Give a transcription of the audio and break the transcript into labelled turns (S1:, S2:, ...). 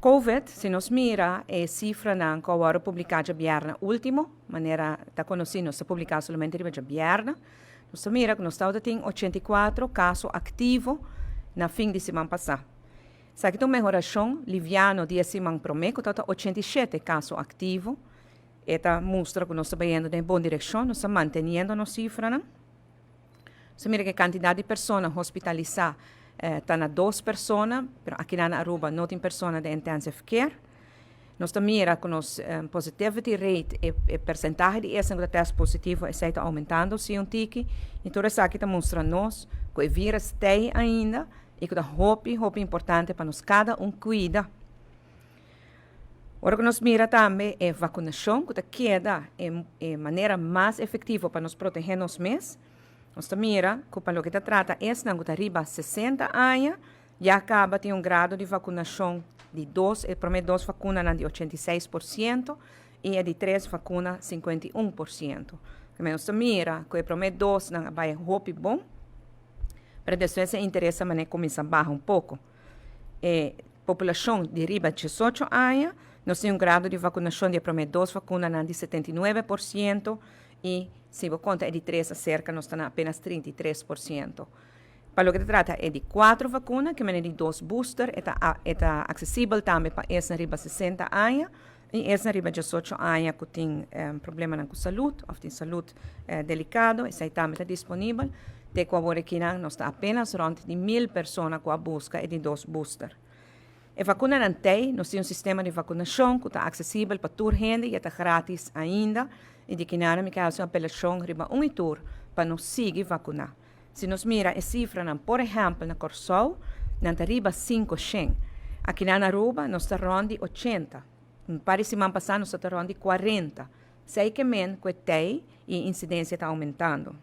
S1: COVID, se nos mira, é cifra na que agora publicada viernes último, maneira da conhecida, nós publicamos somente de viernes. Nós mira que nós estamos tendo 84 casos ativos na fim de semana passada. Se aqui tem uma melhoração, liviano dia semana prometo, está 87 casos ativos. Esta mostra que nós estamos indo em boa direção, nós estamos mantendo a cifra. Nós mira que a quantidade de pessoas hospitalizadas está na 2 pessoas, mas aqui na Aruba não tem pessoas de intensive care. Nós mira que nos positivity rate e percentagem de esse teste positivo está aumentando, se um tique. Então, isso aqui está mostrando nós que o vírus tem ainda e que é muito importante para nós cada cuida. Agora que nós mira também é vacinação, que queda é maneira mais efetiva para nos proteger nós mesmos. Nós mira que para o que trata é que arriba 60 anos, já acaba de grado de vacinação de 2, a primeira 2 vacinas de 86% e a de 3 vacinas 51%. Nós mira que a primeira 2 vai ser bom, para depois interessa mas começa a baixar pouco. População de riba de 18 anos, nós temos grado de vacinação de a primeira 2 vacinas de 79% e se você conta é de 3 a cerca, nós estamos apenas 33%. Para o que se trata é de 4 vacinas, que é de 2 boosters, está acessível também para essa riba 60 anos, e essa riba 18 anos que tem problema com saúde, ou tem saúde delicado, essa também está disponível. De que agora aqui nós está apenas rond de 1.000 pessoas com a busca de 2 boosters. A vacuna não tem, nós temos um sistema de vacinação que está acessível para toda a gente e está grátis ainda. E de que nada me causa uma apelação riba tour para nos seguir vacinar. Se nos mira a cifra, por exemplo, na Corsol, não está riba 500. Aqui na Aruba, nós está rond 80. Para a semana passada, nós está rond 40. Sei que men que tem e a incidência está aumentando.